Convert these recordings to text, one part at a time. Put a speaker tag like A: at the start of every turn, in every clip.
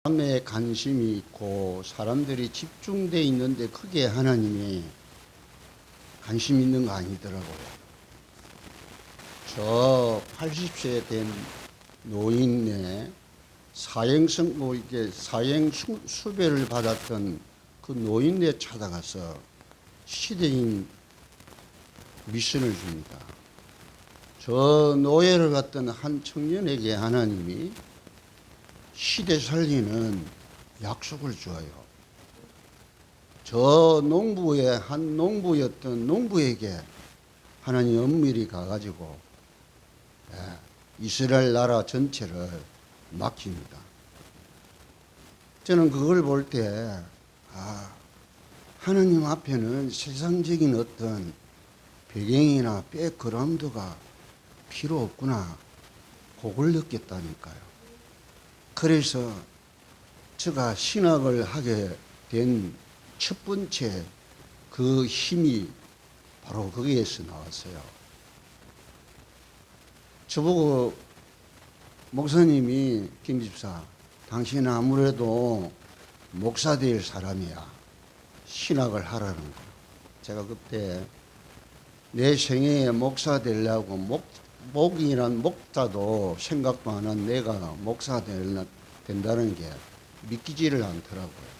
A: 사람의 관심이 있고 사람들이 집중되어 있는데 크게 하나님이 관심 있는 거 아니더라고요. 저 80세 된 노인네 사형성 이게 사형 수배를 받았던 그 노인네 찾아가서 시대인 미션을 줍니다. 저 노예를 갔던 한 청년에게 하나님이 시대 살리는 약속을 줘요. 저 농부의 한 농부였던 농부에게 하나님 엄밀히 가가지고 이스라엘 나라 전체를 맡깁니다. 저는 그걸 볼 때 하나님 앞에는 세상적인 어떤 배경이나 백그라운드가 필요 없구나, 그걸 느꼈다니까요. 그래서 제가 신학을 하게 된 첫 번째 그 힘이 바로 거기에서 나왔어요. 저보고 목사님이 김 집사, 당신은 아무래도 목사 될 사람이야, 신학을 하라는 거. 제가 그때 내 생애에 목사 되려고 목이란 목자도 생각도 안 한 내가 목사 된다는 게 믿기지를 않더라고요.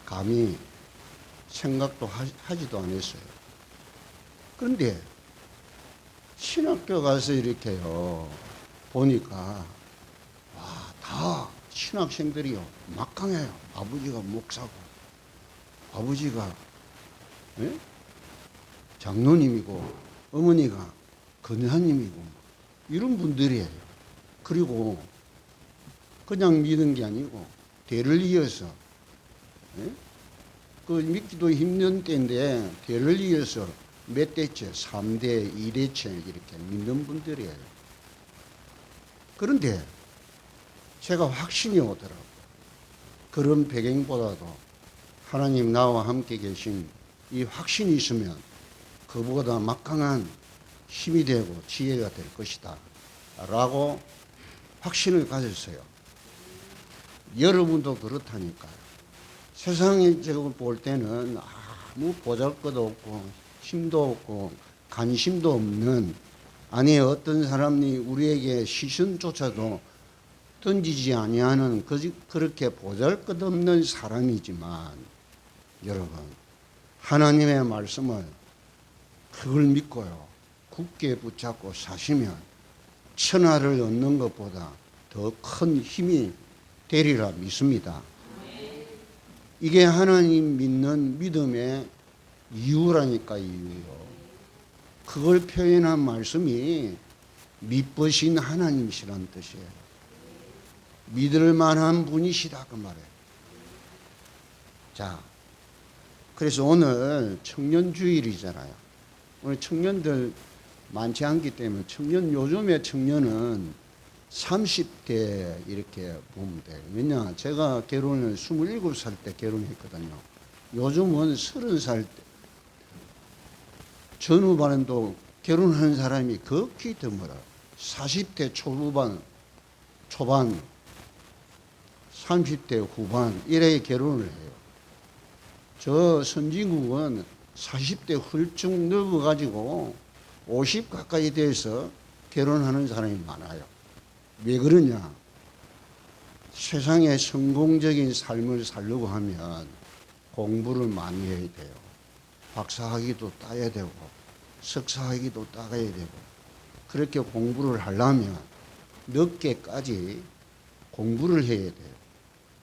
A: 감히 생각도 하지도 않았어요. 그런데 신학교 가서 이렇게요 보니까 다 신학생들이요 막강해요. 아버지가 목사고 아버지가 장로님이고 어머니가 권사님이고 이런 분들이에요. 그리고 그냥 믿은 게 아니고 대를 이어서 그 믿기도 힘든 때인데 대를 이어서 몇 대째, 3대, 2대째 이렇게 믿는 분들이에요. 그런데 제가 확신이 오더라고요. 그런 배경보다도 하나님 나와 함께 계신 이 확신이 있으면 그보다 막강한 힘이 되고 지혜가 될 것이다 라고 확신을 가졌어요. 여러분도 그렇다니까요. 세상에 제가 볼 때는 아무 보잘것도 없고 힘도 없고 관심도 없는, 아니 어떤 사람이 우리에게 시선조차도 던지지 아니하는 그렇게 보잘것없는 사람이지만, 여러분 하나님의 말씀을 그걸 믿고요 굳게 붙잡고 사시면 천하를 얻는 것보다 더 큰 힘이 되리라 믿습니다. 이게 하나님 믿는 믿음의 이유라니까, 이유요. 그걸 표현한 말씀이 믿으신 하나님이시란 뜻이에요. 믿을 만한 분이시다 그 말이에요. 자, 그래서 오늘 청년주일이잖아요. 오늘 청년들 많지 않기 때문에 요즘의 청년은 30대 이렇게 보면 돼요. 왜냐, 제가 결혼을 27살 때 결혼했거든요. 요즘은 30살 때, 전후반도 결혼하는 사람이 극히 드물어요. 40대 초반, 30대 후반 이래 결혼을 해요. 저 선진국은 40대 훌쩍 넘어가지고 50 가까이 돼서 결혼하는 사람이 많아요. 왜 그러냐? 세상에 성공적인 삶을 살려고 하면 공부를 많이 해야 돼요. 박사학위도 따야 되고 석사학위도 따야 되고, 그렇게 공부를 하려면 늦게까지 공부를 해야 돼요.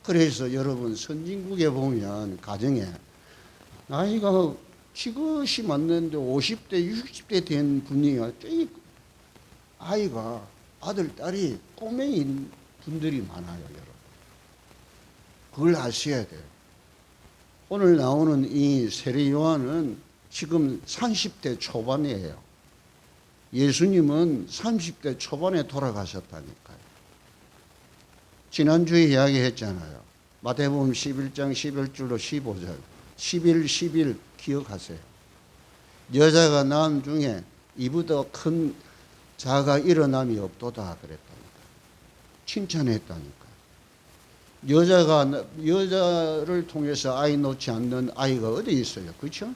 A: 그래서 여러분 선진국에 보면 가정에 나이가 지긋이 맞는데 50대 60대 된 분이 아이가 아들 딸이 꼬맹이인 분들이 많아요. 여러분 그걸 아셔야 돼요. 오늘 나오는 이 세례 요한은 지금 30대 초반이에요. 예수님은 30대 초반에 돌아가셨다니까요. 지난주에 이야기했잖아요. 마태복음 11장 11절로 15절 11 기억하세요. 여자가 낳은 중에 이보다 큰 자가 일어남이 없도다 그랬다니까. 칭찬했다니까. 여자를 통해서 아이 놓지 않는 아이가 어디 있어요? 그렇죠?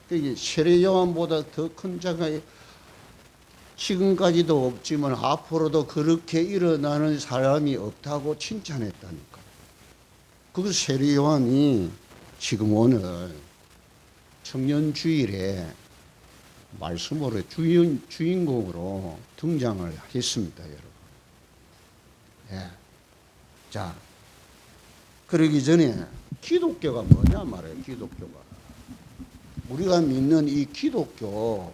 A: 그게 세례 요한보다 더 큰 자가 지금까지도 없지만 앞으로도 그렇게 일어나는 사람이 없다고 칭찬했다니까. 그 세례 요한이 지금 오늘 청년주일에 말씀으로 주인공으로 등장을 했습니다, 여러분. 예. 자, 그러기 전에 기독교가 뭐냐 말이에요, 기독교가. 우리가 믿는 이 기독교,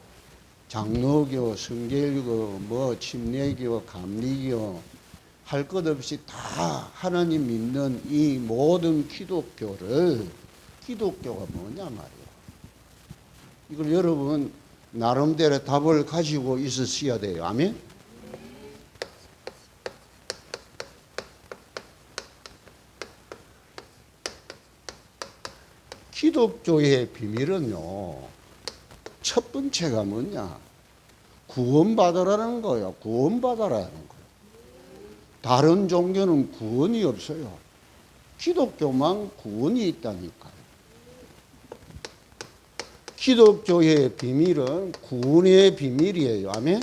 A: 장로교, 성결교, 침례교, 감리교, 할 것 없이 다 하나님 믿는 이 모든 기독교가 뭐냐 말이에요. 이걸 여러분 나름대로 답을 가지고 있으셔야 돼요. 아멘? 기독교의 비밀은요, 첫 번째가 뭐냐? 구원받으라는 거예요. 구원받아라는 거예요. 다른 종교는 구원이 없어요. 기독교만 구원이 있다니까요. 기독교의 비밀은 구원의 비밀이에요. 아멘?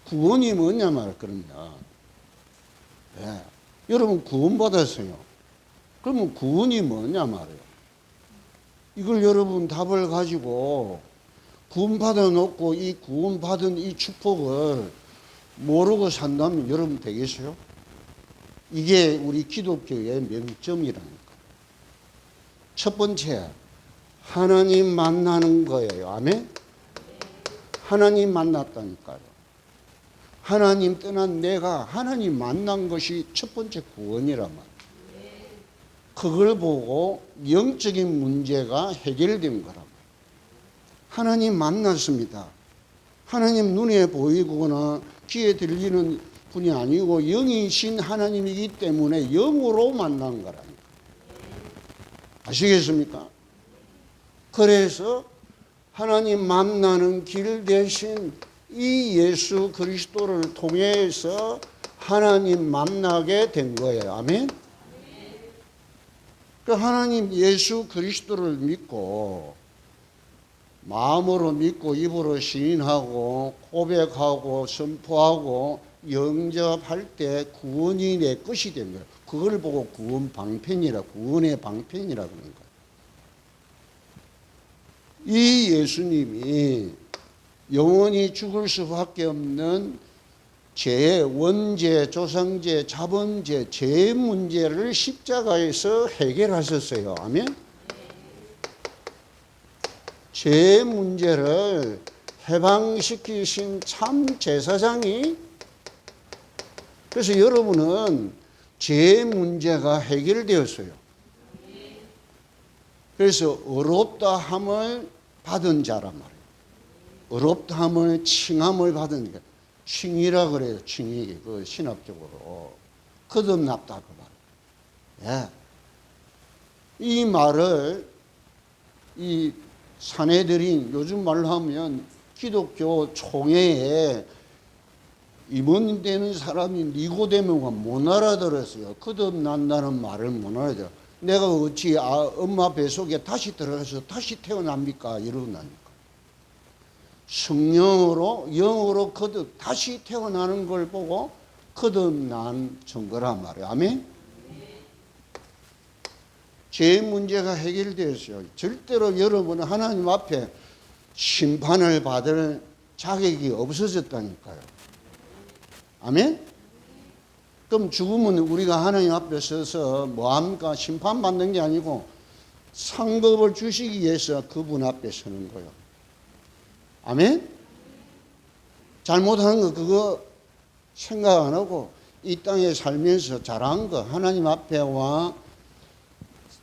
A: 구원이 뭐냐 말 그러면. 네. 여러분 구원받았어요. 그러면 구원이 뭐냐 말이에요. 이걸 여러분 답을 가지고 구원받아 놓고 이 구원받은 이 축복을 모르고 산다면 여러분 되겠어요? 이게 우리 기독교의 명점이라니까. 첫 번째, 하나님 만나는 거예요. 아멘? 하나님 만났다니까요. 하나님 떠난 내가 하나님 만난 것이 첫 번째 구원이란 말이에요. 그걸 보고 영적인 문제가 해결된 거란 말이에요. 하나님 만났습니다. 하나님 눈에 보이거나 귀에 들리는 분이 아니고 영이신 하나님이기 때문에 영으로 만난 거라니까. 아시겠습니까? 그래서 하나님 만나는 길 대신 이 예수 그리스도를 통해서 하나님 만나게 된 거예요. 아멘? 그 하나님 예수 그리스도를 믿고 마음으로 믿고 입으로 시인하고 고백하고 선포하고 영접할 때 구원이 내 것이 된 거예요. 그걸 보고 구원의 방편이라 그러는 거예요. 이 예수님이 영원히 죽을 수밖에 없는 죄, 원죄, 조상죄, 자본죄, 죄 문제를 십자가에서 해결하셨어요. 아멘? 죄 문제를 해방시키신 참 제사장이, 그래서 여러분은 죄 문제가 해결되었어요. 그래서 의롭다 함을 받은 자란 말이에요. 의롭다 함을 칭함을 받은 게 칭이라 그래요. 칭이 그 신학적으로 거듭났다 그 말. 예. 이 말을 이 사내들인 요즘 말로 하면 기독교 총회에 임원되는 사람이 니고데모가 못 알아들었어요. 거듭난다는 말을 못 알아들어. 내가 어찌 엄마 뱃속에 다시 들어가서 다시 태어납니까? 이러나니까. 성령으로 영으로 다시 태어나는 걸 보고 거듭난 증거란 말이에요. 아멘? 죄 문제가 해결되었어요. 절대로 여러분은 하나님 앞에 심판을 받을 자격이 없어졌다니까요. 아멘? 그럼 죽으면 우리가 하나님 앞에 서서 뭐합니까? 심판받는 게 아니고 상급을 주시기 위해서 그분 앞에 서는 거예요. 아멘? 잘못한 거 그거 생각 안 하고 이 땅에 살면서 잘한 거 하나님 앞에 와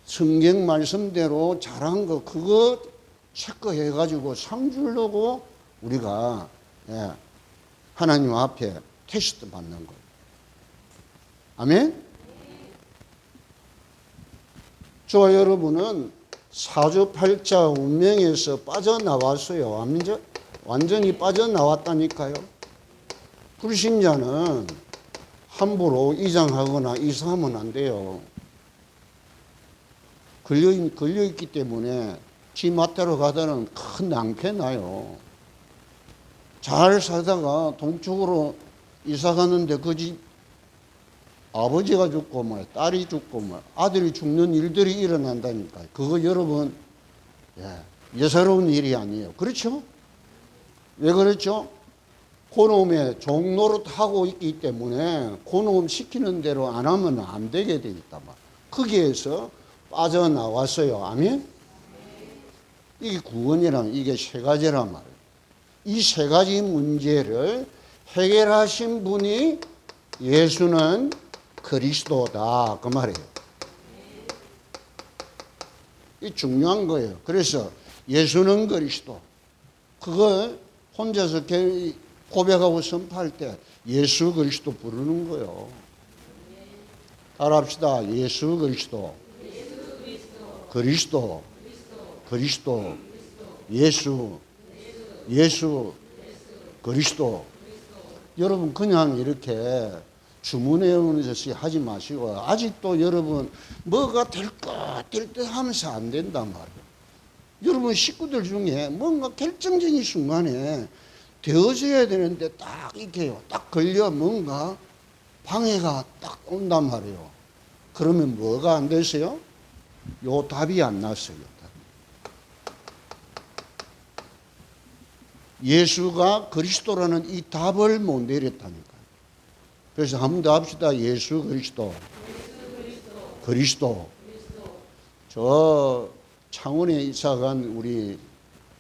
A: 성경 말씀대로 잘한 거 그거 체크해가지고 상 주려고 우리가 하나님 앞에 테스트 받는 거예요. 아멘? 저와 여러분은 사주팔자 운명에서 빠져나왔어요. 완전히 빠져나왔다니까요. 불신자는 함부로 이장하거나 이사하면 안 돼요. 걸려있기 때문에 지 맛대로 가다는 큰 낭패 나요. 잘 살다가 동쪽으로 이사 가는데 그 집 아버지가 죽고 뭐 딸이 죽고 뭐 아들이 죽는 일들이 일어난다니까요. 그거 여러분 예사로운 일이 아니에요. 그렇죠? 왜 그렇죠? 그놈의 종노릇하고 있기 때문에 그놈 시키는 대로 안 하면 안 되게 돼 있다 말. 거기에서 빠져나왔어요. 아멘? 이게 구원이란 이게 세 가지란 말이에요. 이 세 가지 문제를 해결하신 분이 예수는 그리스도다 그 말이에요. 이 중요한 거예요. 그래서 예수는 그리스도 그걸 혼자서 고백하고 선포할 때 예수 그리스도 부르는 거예요. 따라합시다. 예수 그리스도 그리스도 그리스도 예수 그리스도. 여러분 그냥 이렇게 주문외우듯이 하지 마시고 아직도 여러분 뭐가 될 듯 하면서 안 된단 말이에요. 여러분 식구들 중에 뭔가 결정적인 순간에 되어져야 되는데 딱 이렇게요. 딱 걸려 뭔가 방해가 딱 온단 말이에요. 그러면 뭐가 안 되세요? 요 답이 안 났어요. 예수가 그리스도라는 이 답을 못 내렸다니까요. 그래서 한번 더 합시다. 예수 그리스도. 그리스도. 저 창원에 이사간 우리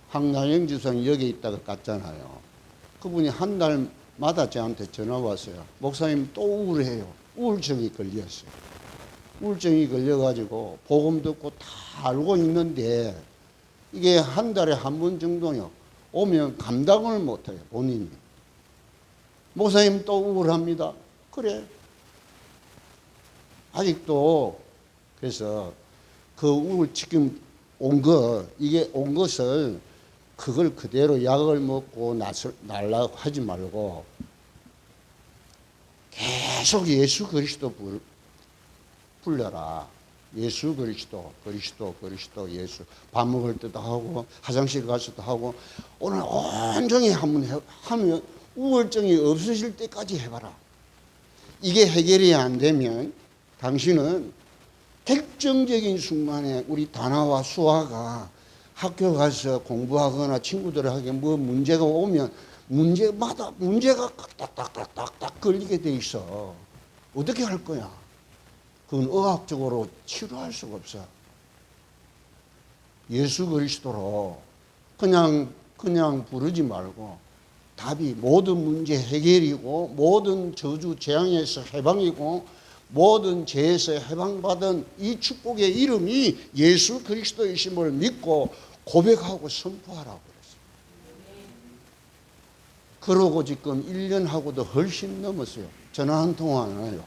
A: 황나영 지사님 여기 있다가 갔잖아요. 그분이 한 달마다 저한테 전화 왔어요. 목사님 또 우울해요. 우울증이 걸렸어요. 우울증이 걸려가지고 복음 듣고 다 알고 있는데 이게 한 달에 한 번 정도요. 오면 감당을 못해요. 본인이. 목사님 또 우울합니다. 그래. 아직도 그래서 그 우울 지금 이게 온 것을 그걸 그대로 약을 먹고 날라고 하지 말고 계속 예수 그리스도 불러라. 예수 그리스도 예수. 밥 먹을 때도 하고 화장실 가서도 하고 오늘 온종일 한번 하면 우울증이 없어질 때까지 해봐라. 이게 해결이 안 되면 당신은 결정적인 순간에 우리 다나와 수아가 학교 가서 공부하거나 친구들에게 뭐 문제가 오면 문제마다 문제가 딱딱딱딱딱 걸리게 돼 있어. 어떻게 할 거야? 그건 의학적으로 치료할 수가 없어. 예수 그리스도로 그냥 부르지 말고 답이 모든 문제 해결이고 모든 저주 재앙에서 해방이고 모든 죄에서 해방받은 이 축복의 이름이 예수 그리스도이심을 믿고 고백하고 선포하라고 그랬어요. 그러고 지금 1년하고도 훨씬 넘었어요. 전화 한 통 안 와요.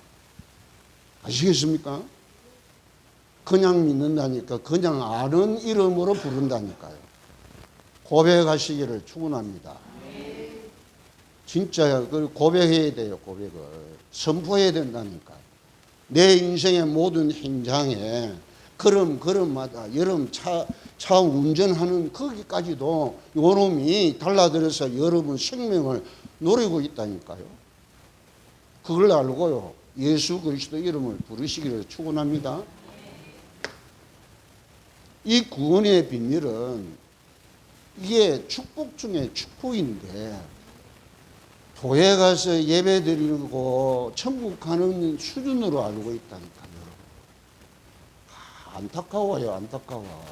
A: 아시겠습니까? 그냥 믿는다니까 그냥 아는 이름으로 부른다니까요. 고백하시기를 축원합니다. 진짜 그걸 고백해야 돼요. 고백을 선포해야 된다니까요. 내 인생의 모든 현장에 걸음마다 여러분 차 운전하는 거기까지도 요놈이 달라들어서 여러분 생명을 노리고 있다니까요. 그걸 알고요. 예수 그리스도 이름을 부르시기를 축원합니다. 이 구원의 비밀은 이게 축복 중에 축복인데 교회 가서 예배 드리고 천국 가는 수준으로 알고 있다니까요. 안타까워요. 안타까워.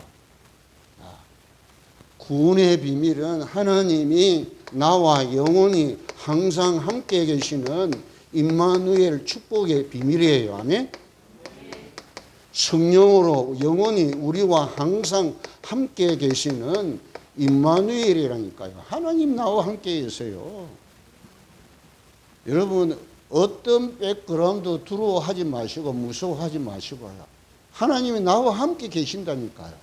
A: 구원의 비밀은 하나님이 나와 영원히 항상 함께 계시는 임마누엘 축복의 비밀이에요. 아멘? 성령으로 영원히 우리와 항상 함께 계시는 임마누엘이라니까요. 하나님 나와 함께 계세요. 여러분 어떤 백그라운드 두려워하지 마시고 무서워하지 마시고요. 하나님이 나와 함께 계신다니까요.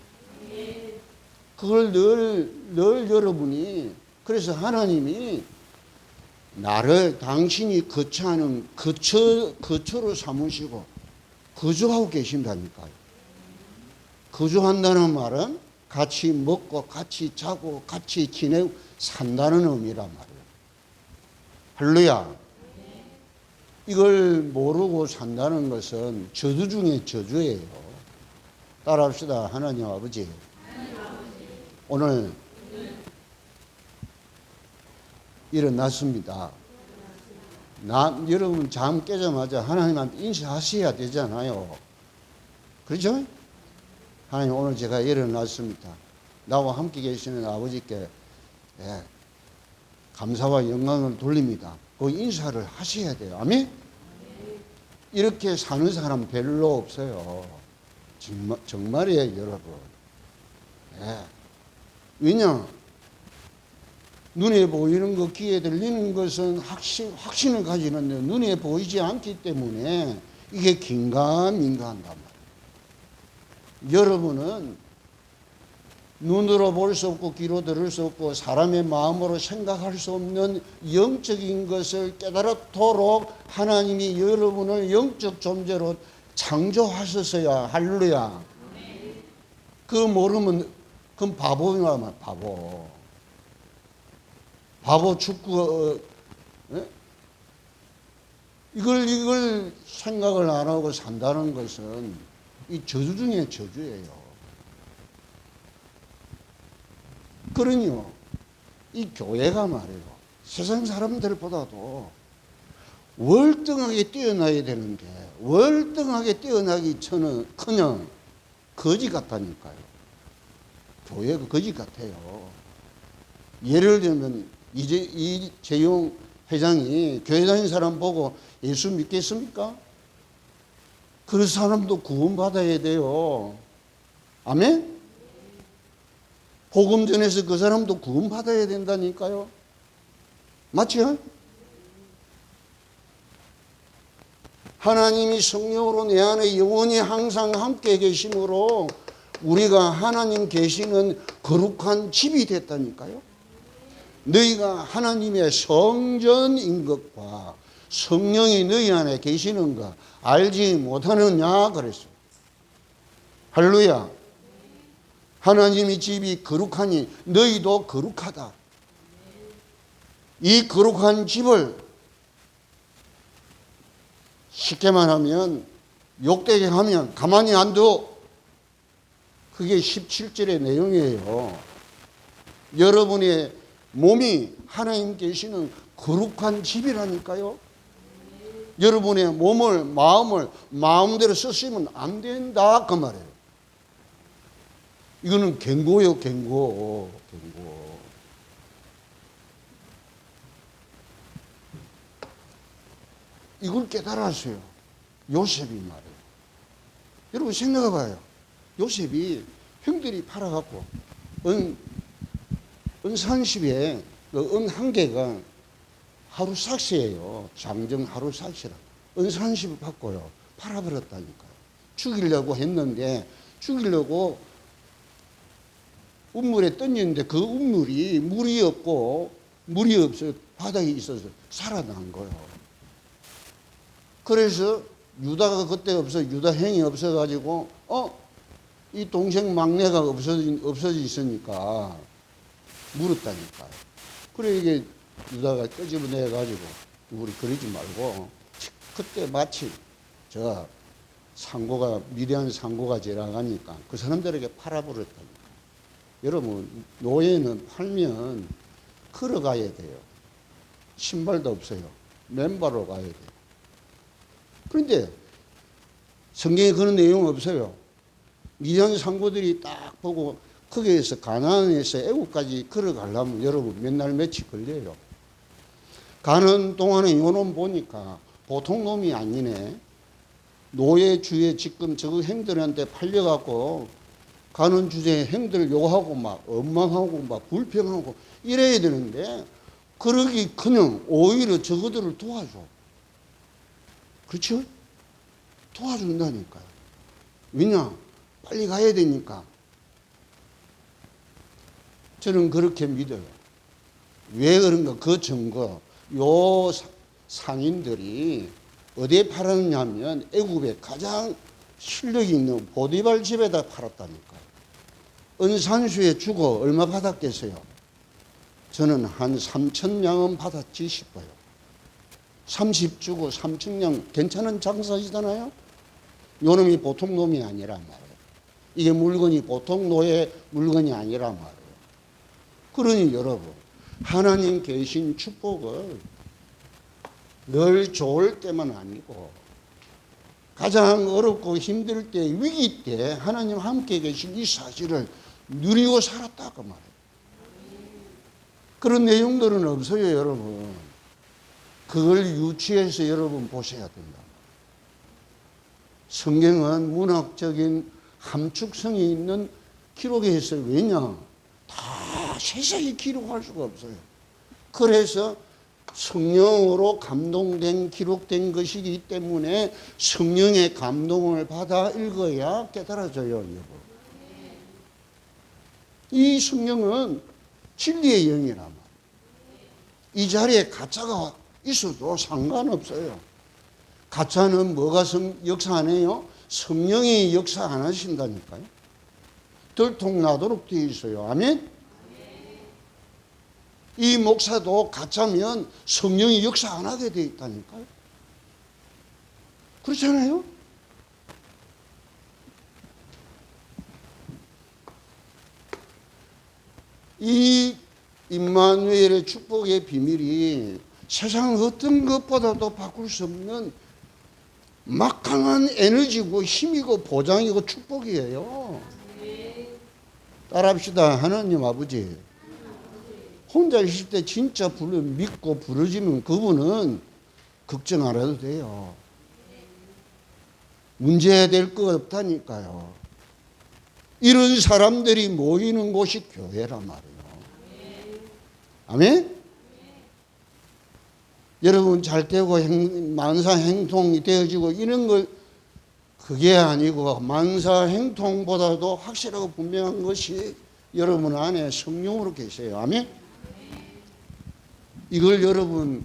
A: 그걸 늘 여러분이 그래서 하나님이 나를 당신이 거처하는 거처로 삼으시고 거주하고 계신다니까요. 거주한다는 말은 같이 먹고 같이 자고 같이 지내고 산다는 의미란 말이에요. 할렐루야. 이걸 모르고 산다는 것은 저주 중에 저주예요. 따라합시다. 하나님 아버지. 오늘 일어났습니다. 여러분 잠 깨자마자 하나님한테 인사하셔야 되잖아요. 그렇죠? 하나님 오늘 제가 일어났습니다. 나와 함께 계시는 아버지께 감사와 영광을 돌립니다. 그 인사를 하셔야 돼요. 아멘? 이렇게 사는 사람 별로 없어요. 정말이에요, 여러분. 왜냐? 눈에 보이는 것, 귀에 들리는 것은 확신을 가지는데 눈에 보이지 않기 때문에 이게 긴가민가한단 말이에요. 여러분은 눈으로 볼 수 없고 귀로 들을 수 없고 사람의 마음으로 생각할 수 없는 영적인 것을 깨달도록 하나님이 여러분을 영적 존재로 창조하셨어야. 할렐루야. 그거 모르면 그건 바보야, 바보. 바보 축구 이걸 생각을 안 하고 산다는 것은 이 저주 중에 저주예요. 그러니요, 이 교회가 말이에요, 세상 사람들보다도 월등하게 뛰어나야 되는데 월등하게 뛰어나기커녕 거지 같다니까요. 교회가 거지 같아요. 예를 들면 이재용 회장이 교회 다니는 사람 보고 예수 믿겠습니까? 그 사람도 구원받아야 돼요. 아멘? 복음 전해서 그 사람도 구원받아야 된다니까요. 맞죠? 하나님이 성령으로 내 안에 영원히 항상 함께 계심으로 우리가 하나님 계시는 거룩한 집이 됐다니까요. 너희가 하나님의 성전인 것과 성령이 너희 안에 계시는 것 알지 못하느냐 그랬어요. 할렐루야. 하나님의 집이 거룩하니 너희도 거룩하다. 이 거룩한 집을 쉽게 말하면 욕되게 하면 가만히 안 둬. 그게 17절의 내용이에요. 여러분의 몸이 하나님 계시는 거룩한 집이라니까요. 여러분의 몸을 마음을 마음대로 쓰시면 안 된다 그 말이에요. 이거는 경고요, 경고. 이걸 깨달았어요. 요셉이 말이에요. 여러분 생각해 봐요. 요셉이 형들이 팔아갖고 은 30에 은 한 개가 하루 삭시예요. 장정 하루 삭시라. 은 30을 받고요. 팔아버렸다니까요. 죽이려고 했는데 죽이려고 운물에 던졌는데 그 운물이 물이 없어 바닥에 있어서 살아난 거예요. 그래서 유다가 그때 유다 행이 없어가지고 이 동생 막내가 없어져 있으니까 물었다니까요. 그래 이게 유다가 끄집어내가지고 우리 그러지 말고 그때 마침 미대한 상고가 지나가니까 그 사람들에게 팔아버렸다니까. 여러분 노예는 팔면 걸어가야 돼요. 신발도 없어요. 맨발로 가야 돼요. 그런데 성경에 그런 내용 없어요. 미디안 상고들이 딱 보고 거기에서 가나안에서 애국까지 걸어가려면 여러분 몇 날 며칠 걸려요. 가는 동안에 요놈 보니까 보통 놈이 아니네. 노예 주에 지금 저 행들한테 팔려갖고 가는 주제에 행들 욕하고 막 원망하고 막 불평하고 이래야 되는데 그러기커녕 오히려 저거들을 도와줘. 그렇죠? 도와준다니까요. 왜냐? 빨리 가야 되니까. 저는 그렇게 믿어요. 왜 그런가? 그 증거. 요 상인들이 어디에 팔았냐면 애굽에 가장 실력이 있는 보디발 집에다 팔았다니까요. 은산수에 주고 얼마 받았겠어요? 저는 한 3,000냥은 받았지 싶어요. 30 주고 3,000냥 괜찮은 장사시잖아요. 요놈이 보통 놈이 아니란 말이에요. 이게 물건이 보통 노예 물건이 아니란 말이에요. 그러니 여러분, 하나님 계신 축복을 늘 좋을 때만 아니고 가장 어렵고 힘들 때, 위기 때 하나님 함께 계신 이 사실을 누리고 살았다 그 말이에요. 그런 내용들은 없어요, 여러분. 그걸 유치해서 여러분 보셔야 된다. 성경은 문학적인 함축성이 있는 기록에 있어요. 왜냐? 다 세세히 기록할 수가 없어요. 그래서 성령으로 감동된 기록된 것이기 때문에 성령의 감동을 받아 읽어야 깨달아져요, 여러분. 이 성령은 진리의 영이란 말이에요. 이 자리에 가짜가 있어도 상관없어요. 가짜는 뭐가 역사 안 해요? 성령이 역사 안 하신다니까요. 들통나도록 되어 있어요. 아멘? 이 목사도 가짜면 성령이 역사 안 하게 되어 있다니까요. 그렇잖아요? 이 임마누엘의 축복의 비밀이 세상 어떤 것보다도 바꿀 수 없는 막강한 에너지고 힘이고 보장이고 축복이에요. 따라합시다. 하나님 아버지. 혼자 있을 때 진짜 믿고 부르짖으면 그분은 걱정 안 해도 돼요. 문제될 거 없다니까요. 이런 사람들이 모이는 곳이 교회란 말이에요. 아멘? 여러분 잘 되고 만사 행통이 되어지고 이런 걸 그게 아니고 만사 행통보다도 확실하고 분명한 것이 여러분 안에 성령으로 계세요. 아멘? 이걸 여러분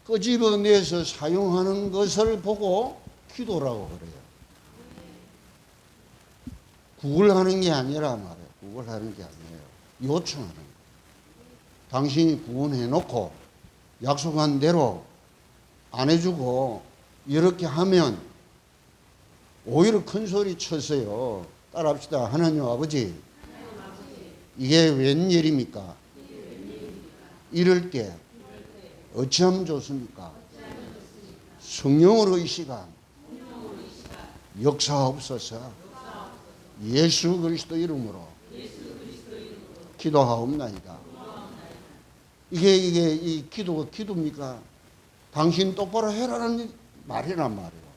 A: 끄집어내서 사용하는 것을 보고 기도라고 그래요. 구걸하는 게 아니라 말이에요. 구걸하는 게 아니에요. 요청하는 거예요. 당신이 구원해놓고 약속한 대로 안 해주고 이렇게 하면 오히려 큰 소리 쳤어요. 따라합시다. 하나님 아버지, 이게 웬일입니까? 이럴 때 어찌하면 좋습니까? 성령으로 이 시간 역사하옵소서. 예수 그리스도 이름으로 기도하옵나이다. 이게 이 기도가 기도입니까? 당신 똑바로 해라는 말이란 말이에요.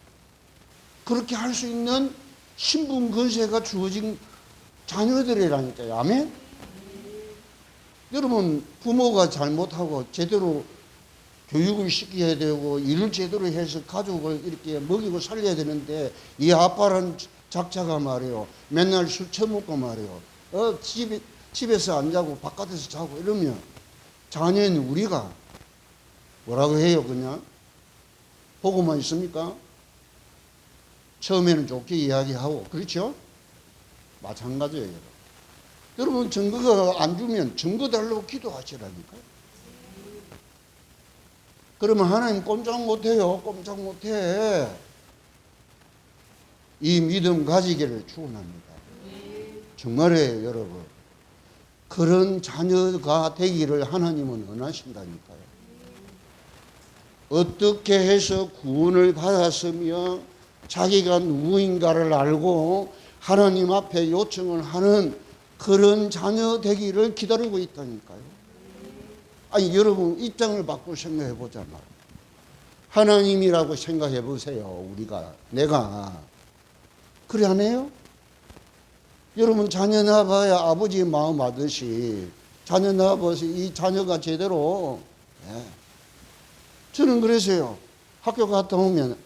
A: 그렇게 할 수 있는 신분 권세가 주어진 자녀들이라니까요. 아멘? 여러분 부모가 잘못하고 제대로 교육을 시켜야 되고 일을 제대로 해서 가족을 이렇게 먹이고 살려야 되는데 이 아빠란 작자가 말이에요. 맨날 술 처먹고 말이에요. 집에서 안 자고 바깥에서 자고 이러면 자녀인 우리가 뭐라고 해요? 그냥 보고만 있습니까? 처음에는 좋게 이야기하고 그렇죠? 마찬가지예요. 여러분 증거가 안 주면 증거 달라고 기도하시라니까요. 그러면 하나님 꼼짝 못해요. 꼼짝 못해. 이 믿음 가지기를 축원합니다. 정말이에요, 여러분. 그런 자녀가 되기를 하나님은 원하신다니까요. 어떻게 해서 구원을 받았으며 자기가 누구인가를 알고 하나님 앞에 요청을 하는 그런 자녀 되기를 기다리고 있다니까요. 아니 여러분 입장을 바꾸고 생각해 보자 말. 하나님이라고 생각해 보세요. 우리가 내가 그래 안 해요? 여러분 자녀 낳아봐야 아버지의 마음 하듯이 자녀 낳아봐서 이 자녀가 제대로 저는 그래서요. 학교 갔다 오면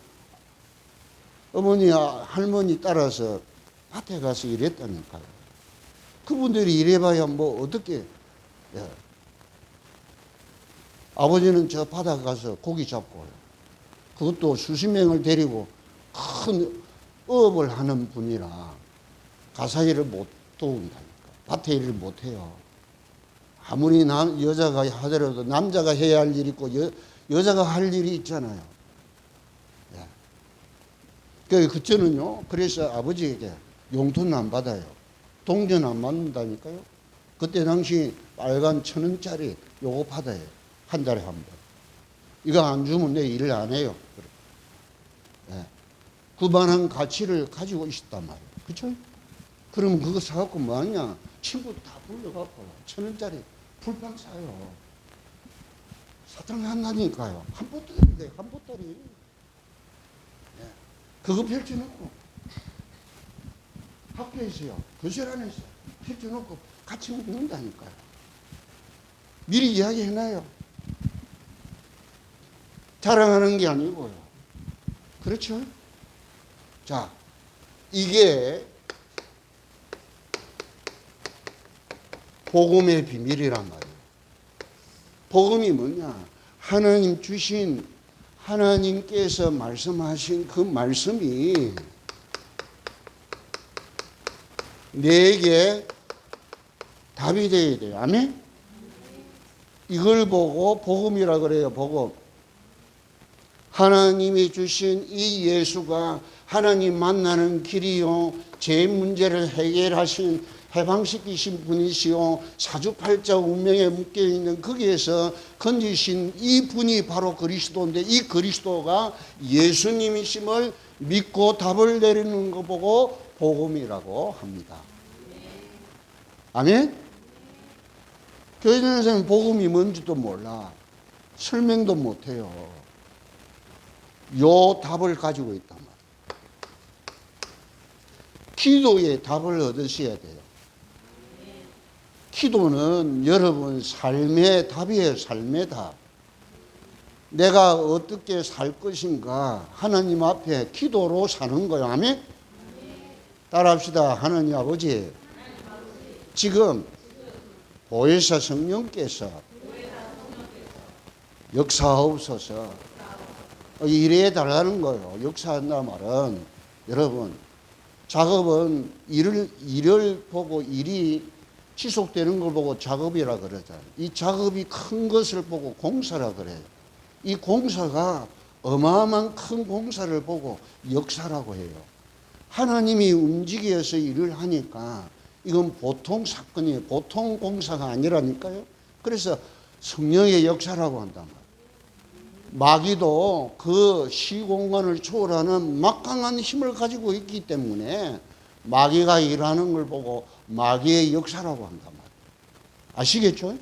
A: 어머니 할머니 따라서 밭에 가서 일했다니까요. 그분들이 일해봐야 뭐 어떻게 아버지는 저 바다 가서 고기 잡고 와요. 그것도 수십 명을 데리고 큰 어업을 하는 분이라 가사 일을 못 도운다니까. 밭에 일을 못 해요. 아무리 여자가 하더라도 남자가 해야 할 일이 있고 여자가 할 일이 있잖아요. 예. 그때는요, 그래서 아버지에게 용돈 안 받아요. 동전 안 받는다니까요. 그때 당시 빨간 1,000원짜리 요거 받아요. 한 달에 한 번. 이거 안 주면 내 일을 안 해요. 예. 그만한 가치를 가지고 있었단 말이에요. 그쵸? 그러면 그거 사갖고 뭐 하냐? 친구 다 불러갖고 1,000원짜리 불빵 사요. 사탕 한다니까요. 한 보따리인데, 한 보따리. 예. 그거 펼쳐놓고 학교에서요, 교실 안에서 펼쳐놓고 같이 먹는다니까요. 미리 이야기해놔요. 자랑하는 게 아니고요. 그렇죠? 자, 이게 복음의 비밀이란 말이에요. 복음이 뭐냐? 하나님 주신, 하나님께서 말씀하신 그 말씀이 내게 답이 되어야 돼요. 아멘? 이걸 보고 복음이라 그래요. 복음. 하나님이 주신 이 예수가 하나님 만나는 길이요, 제 문제를 해결하신, 해방시키신 분이시요, 사주팔자 운명에 묶여있는 거기에서 건지신 이 분이 바로 그리스도인데, 이 그리스도가 예수님이심을 믿고 답을 내리는 거 보고 복음이라고 합니다. 아멘? 교회 다니는 사람은 복음이 뭔지도 몰라. 설명도 못해요. 요 답을 가지고 있단 말이에요. 기도의 답을 얻으셔야 돼요. 기도는 여러분 삶의 답이에요. 삶의 답. 내가 어떻게 살 것인가 하나님 앞에 기도로 사는 거예요. 아멘? 따라합시다. 하나님 아버지, 지금 보혜사 성령께서 역사하옵소서 이래 달라는 거예요. 역사한다 말은, 여러분, 작업은 일을 보고 일이 지속되는 걸 보고 작업이라 그러잖아요. 이 작업이 큰 것을 보고 공사라 그래요. 이 공사가 어마어마한 큰 공사를 보고 역사라고 해요. 하나님이 움직여서 일을 하니까 이건 보통 사건이에요. 보통 공사가 아니라니까요. 그래서 성령의 역사라고 한단 말이에요. 마귀도 그 시공간을 초월하는 막강한 힘을 가지고 있기 때문에 마귀가 일하는 걸 보고 마귀의 역사라고 한단 말이에요. 아시겠죠?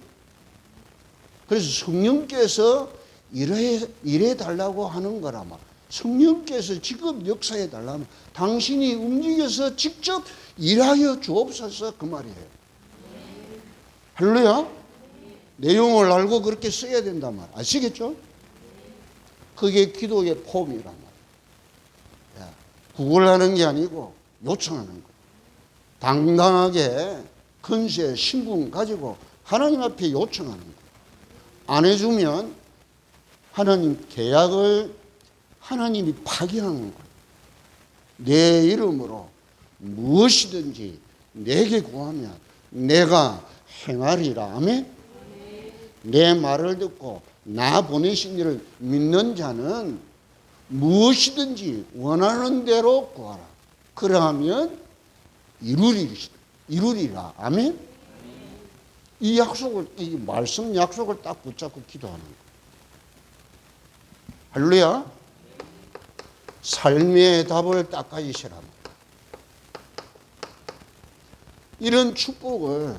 A: 그래서 성령께서 일해 달라고 하는 거라 말. 성령께서 지금 역사해 달라면 당신이 움직여서 직접 일하여 주옵소서 그 말이에요. 할렐루야? 내용을 알고 그렇게 써야 된단 말. 아시겠죠? 그게 기도의 폼이란 말이에요. 구걸하는 게 아니고 요청하는 거예요. 당당하게 근세 신분 가지고 하나님 앞에 요청하는 거예요. 안 해주면 하나님 계약을 하나님이 파기하는 거예요. 내 이름으로 무엇이든지 내게 구하면 내가 행하리라. 아멘? 내 말을 듣고 나 보내신 이를 믿는 자는 무엇이든지 원하는 대로 구하라. 그러하면 이루리라. 아멘? 이 약속을, 이 말씀 약속을 딱 붙잡고 기도하는 거예요. 할렐루야? 삶의 답을 딱 가지시라. 이런 축복을,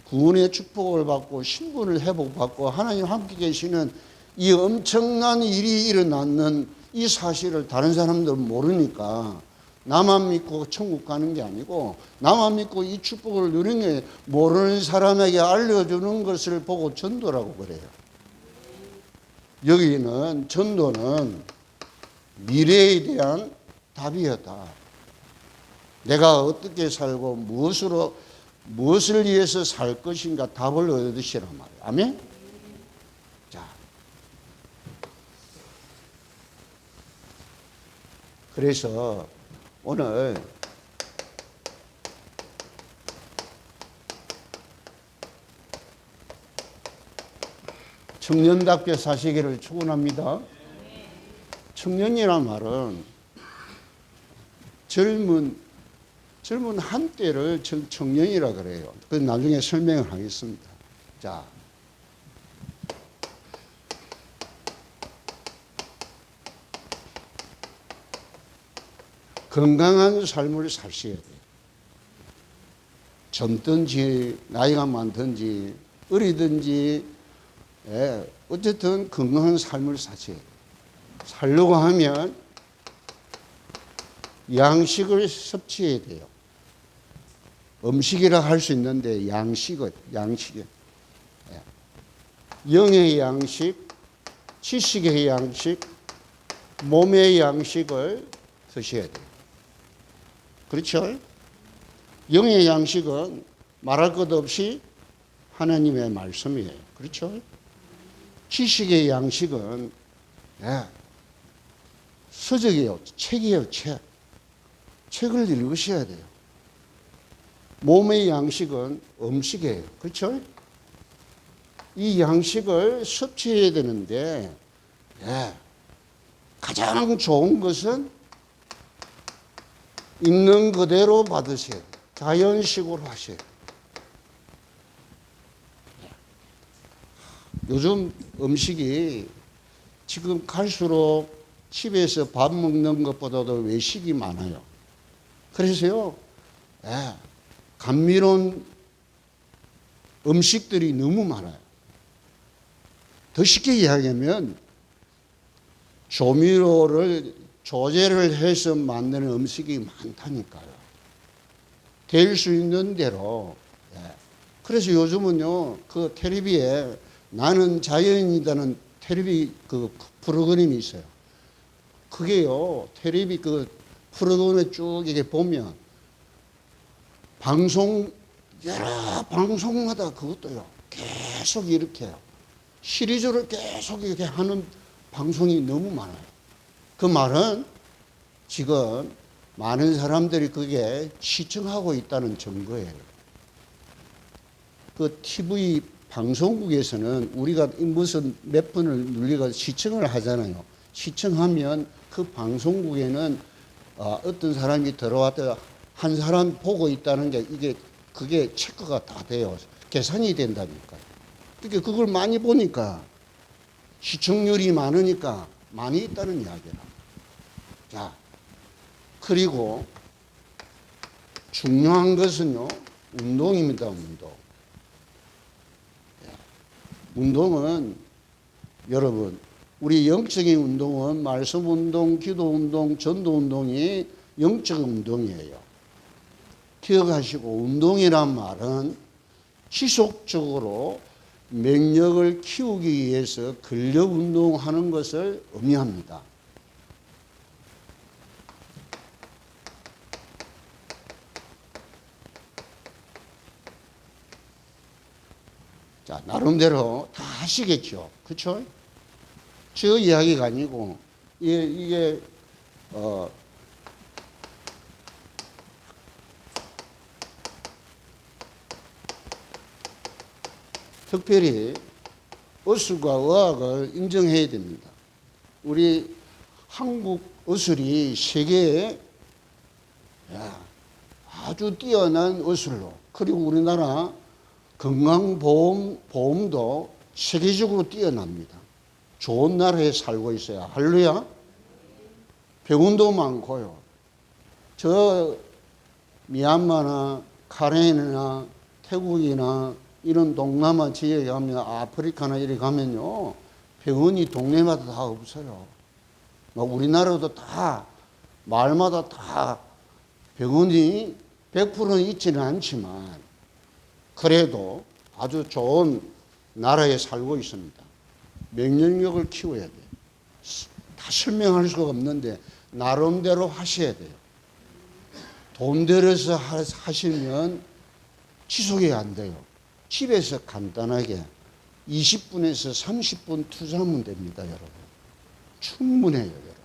A: 구원의 축복을 받고 신분을 회복받고 하나님 함께 계시는 이 엄청난 일이 일어났는 이 사실을 다른 사람들은 모르니까 나만 믿고 천국 가는 게 아니고 나만 믿고 이 축복을 누리는 게 모르는 사람에게 알려주는 것을 보고 전도라고 그래요. 여기는 전도는 미래에 대한 답이었다. 내가 어떻게 살고 무엇을 위해서 살 것인가 답을 얻으시란 말이에요. 아멘? 자, 그래서 오늘 청년답게 사시기를 축원합니다. 청년이란 말은 젊은 한때를 청년이라 그래요. 그 나중에 설명을 하겠습니다. 자, 건강한 삶을 사셔야 돼요. 젊든지 나이가 많든지 어리든지 어쨌든 건강한 삶을 사셔야 돼요. 살려고 하면 양식을 섭취해야 돼요. 음식이라 할 수 있는데 양식이요. 영의 양식, 지식의 양식, 몸의 양식을 드셔야 돼요. 그렇죠? 영의 양식은 말할 것 없이 하나님의 말씀이에요. 그렇죠? 지식의 양식은 서적이에요. 책이에요. 책을 읽으셔야 돼요. 몸의 양식은 음식이에요. 그렇죠? 이 양식을 섭취해야 되는데 가장 좋은 것은 있는 그대로 받으셔야 돼요. 자연식으로 하셔야 돼요. 요즘 음식이 지금 갈수록 집에서 밥 먹는 것보다도 외식이 많아요. 그래서요, 감미로운 음식들이 너무 많아요. 더 쉽게 이야기하면 조미료를 조제를 해서 만드는 음식이 많다니까요. 될 수 있는 대로. 그래서 요즘은요, 그 텔레비에 나는 자연이다는 텔레비 그 프로그램이 있어요. 그게요, 텔레비 그 프로그램에 쭉 이게 보면 여러 방송마다 그것도요, 계속 이렇게 해요. 시리즈를 계속 이렇게 하는 방송이 너무 많아요. 그 말은 지금 많은 사람들이 그게 시청하고 있다는 증거예요. 그 TV 방송국에서는 우리가 무슨 몇 분을 눌리가 시청을 하잖아요. 시청하면 그 방송국에는 어떤 사람이 들어왔다 한 사람 보고 있다는 게 그게 체크가 다 돼요. 계산이 된다니까요. 그러니까 그걸 많이 보니까 시청률이 많으니까 많이 있다는 이야기라. 자, 그리고 중요한 것은요, 운동입니다. 운동은 여러분, 우리 영적인 운동은 말씀 운동, 기도 운동, 전도 운동이 영적 운동이에요. 기억하시고, 운동이란 말은 지속적으로 면역을 키우기 위해서 근력 운동하는 것을 의미합니다. 자, 나름대로 다 하시겠죠. 그렇죠? 저 이야기가 아니고 이게 특별히 의술과 의학을 인정해야 됩니다. 우리 한국 의술이 세계에 아주 뛰어난 의술로, 그리고 우리나라 건강보험도 세계적으로 뛰어납니다. 좋은 나라에 살고 있어요. 할렐루야. 병원도 많고요. 저 미얀마나 카레인이나 태국이나 이런 동남아 지역에 가면, 아프리카나 이렇게 가면요, 병원이 동네마다 다 없어요. 우리나라도 다 마을마다 다 병원이 100%는 있지는 않지만 그래도 아주 좋은 나라에 살고 있습니다. 면역력을 키워야 돼요. 다 설명할 수가 없는데 나름대로 하셔야 돼요. 돈 들여서 하시면 지속이 안 돼요. 집에서 간단하게 20분에서 30분 투자하면 됩니다, 여러분. 충분해요, 여러분.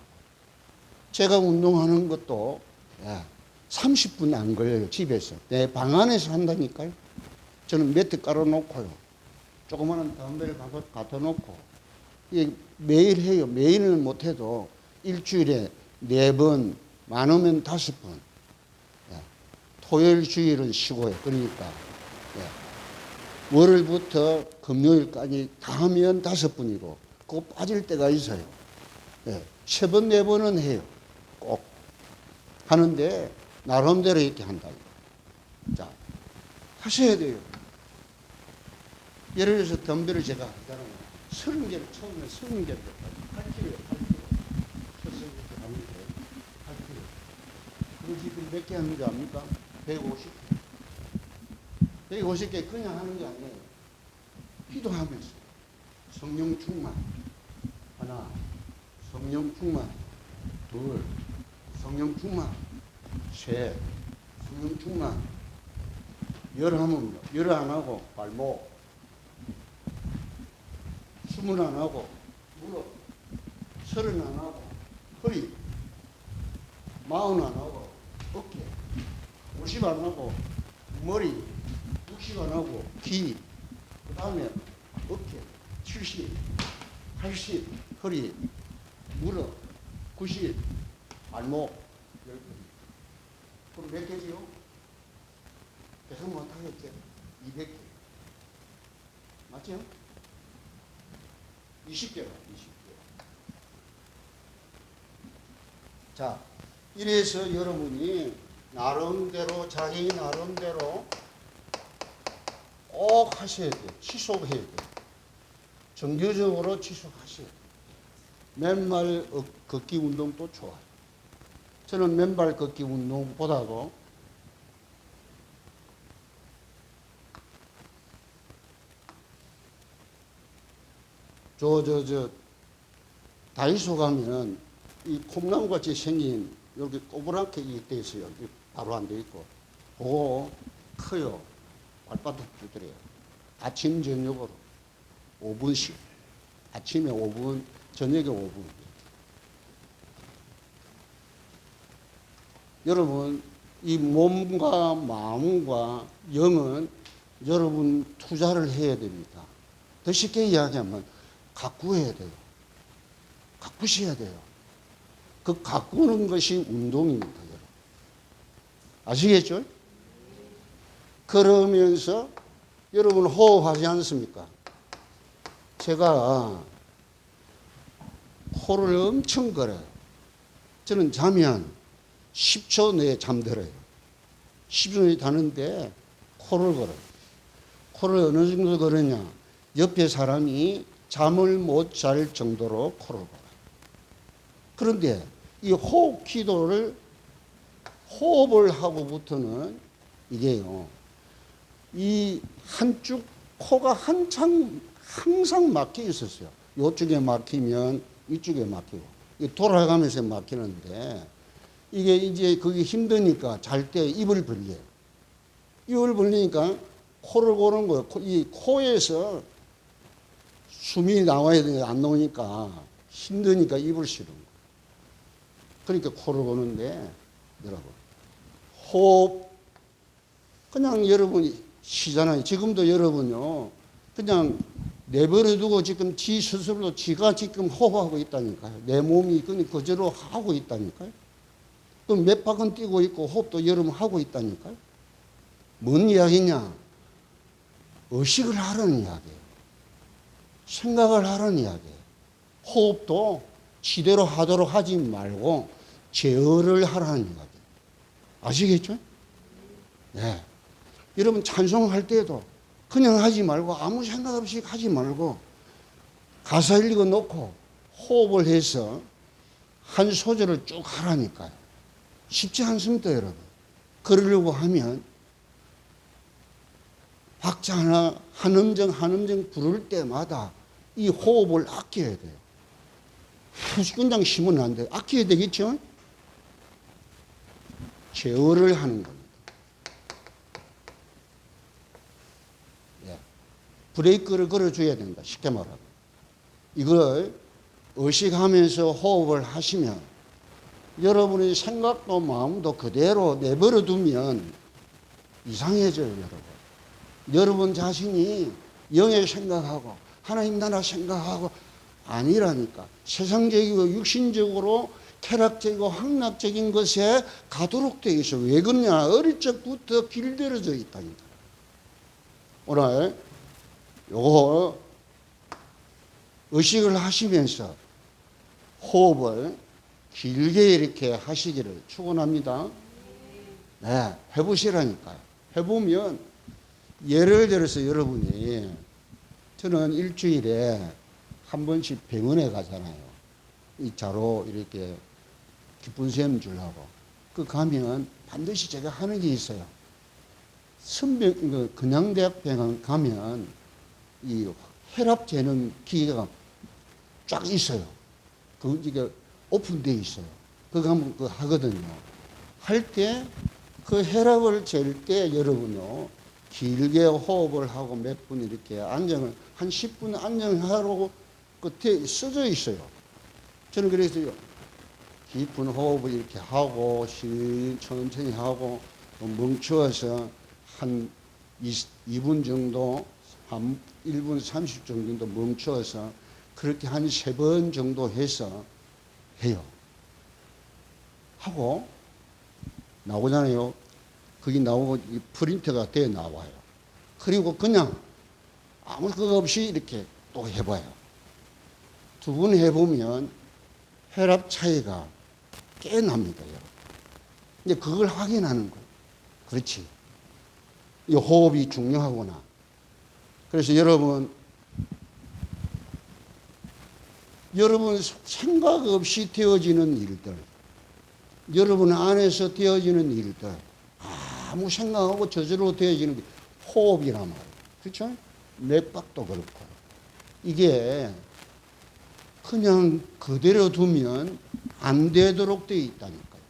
A: 제가 운동하는 것도 30분 안 걸려요. 집에서. 내 방 안에서 한다니까요. 저는 매트 깔아놓고요. 조그마한 덤벨 갖다 놓고. 이게 매일 해요. 매일은 못해도 일주일에 4번, 많으면 5번. 토요일, 주일은 쉬고요. 그러니까 월요일부터 금요일까지 다 하면 5번이고 그거 빠질 때가 있어요. 3번, 4번은 해요. 꼭 하는데 나름대로 이렇게 한다. 자, 하셔야 돼요. 예를 들어서 덤벨을 제가 하잖아요. 30개를 처음에 30개를 8kg예요. 8kg. 그래서 이렇게 하는데 8kg. 그거 지금 몇 개 하는 줄 압니까? 150개. 150개 그냥 하는 게 아니에요. 기도하면서 성령 충만. 하나, 성령 충만. 둘, 성령 충만. 셋, 성령 충만. 열 하면 열 안 하고 발목. 20 안 하고 무릎. 30 안 하고 허리. 40 안 하고 어깨. 50 안 하고 머리. 60 안 하고 귀. 그 다음에 어깨. 70, 80 허리. 무릎. 90 발목. 10개. 그럼 몇 개지요? 계속 못하겠죠. 200개. 맞죠? 20개가 20개. 자, 이래서 여러분이 나름대로 자기 나름대로 꼭 하셔야 돼요. 지속해야 돼요. 정규적으로 지속하셔야 돼요. 맨발 걷기 운동도 좋아요. 저는 맨발 걷기 운동보다도 다이소 가면은 이 콩나무 같이 생긴 여기 꼬부랗게 돼 있어요. 바로 안 돼 있고. 그거 커요. 발바닥 두드려요. 아침, 저녁으로 5분씩. 아침에 5분, 저녁에 5분. 여러분, 이 몸과 마음과 영은 여러분 투자를 해야 됩니다. 더 쉽게 이야기하면 가꾸어야 돼요. 가꾸셔야 돼요. 그 가꾸는 것이 운동입니다, 여러분. 아시겠죠? 그러면서 여러분 호흡하지 않습니까? 제가 코를 엄청 걸어요. 저는 자면 10초 내에 잠들어요. 10초 내에 자는데 코를 걸어요. 코를 어느 정도 걸으냐? 옆에 사람이 잠을 못 잘 정도로 코를 걸어요. 그런데 이 호흡 기도를 호흡을 하고부터는 이게요. 이 한쪽 코가 항상 막혀 있었어요. 이쪽에 막히면 이쪽에 막히고 돌아가면서 막히는데 이게 이제 그게 힘드니까 잘 때 입을 벌려요. 입을 벌리니까 코를 고는 거예요. 이 코에서 숨이 나와야 되는데 안 나오니까 힘드니까 입을 쉬는 거예요. 그러니까 코를 고는데 여러분 호흡 그냥 여러분이 쉬잖아요. 지금도 여러분요 그냥 내버려 두고 지금 지 스스로 지가 지금 호흡하고 있다니까요. 내 몸이 그대로 하고 있다니까요. 그럼 몇 박은 뛰고 있고 호흡도 여러분 하고 있다니까요. 뭔 이야기냐? 의식을 하라는 이야기예요. 생각을 하라는 이야기예요. 호흡도 지대로 하도록 하지 말고 제어를 하라는 이야기예요. 아시겠죠? 네. 여러분 찬송할 때도 그냥 하지 말고 아무 생각 없이 하지 말고 가사 읽어 놓고 호흡을 해서 한 소절을 쭉 하라니까요. 쉽지 않습니다, 여러분. 그러려고 하면 박자 하나 한 음정 부를 때마다 이 호흡을 아껴야 돼요. 후식근장 쉬면 안 돼요. 아껴야 되겠죠? 제어를 하는 겁니다. 예. 브레이크를 걸어줘야 된다. 쉽게 말하면. 이걸 의식하면서 호흡을 하시면 여러분의 생각도 마음도 그대로 내버려 두면 이상해져요, 여러분. 여러분 자신이 영의 생각하고 하나님 나라 생각하고 아니라니까. 세상적이고 육신적으로 쾌락적이고 황락적인 것에 가도록 되어 있어. 왜 그러냐? 어릴 적부터 길들여져 있다니까. 오늘 요거 의식을 하시면서 호흡을 길게 이렇게 하시기를 축원합니다. 네, 해보시라니까요. 해보면 예를 들어서 여러분이 저는 일주일에 한 번씩 병원에 가잖아요. 이 자로 이렇게 기쁜 셈 주려고. 그 가면 반드시 제가 하는 게 있어요. 근양대학병원 가면 이 혈압 재는 기계가 쫙 있어요. 이게 오픈되어 있어요. 그거 가면 그거 하거든요. 할 때 그 혈압을 잴 때 여러분요, 길게 호흡을 하고 몇 분 이렇게 안정을, 한 10분 안정하라고 끝에 써져 있어요. 저는 그래서 깊은 호흡을 이렇게 하고, 천천히 하고, 멈추어서 한 2분 정도, 한 1분 30초 정도 멈추어서 그렇게 한 3번 정도 해서 해요. 하고, 나오잖아요. 거기 나오고 프린터가 돼 나와요. 그리고 그냥 아무 그거 없이 이렇게 또 해봐요. 2번 해보면 혈압 차이가 꽤 납니다, 여러분. 이제 그걸 확인하는 거예요. 그렇지. 이 호흡이 중요하구나. 그래서 여러분 생각 없이 되어지는 일들, 여러분 안에서 되어지는 일들, 아무 생각하고 저절로 되어지는 게 호흡이란 말이에요. 그렇죠? 맥박도 그렇고. 이게 그냥 그대로 두면 안 되도록 되어 있다니까요.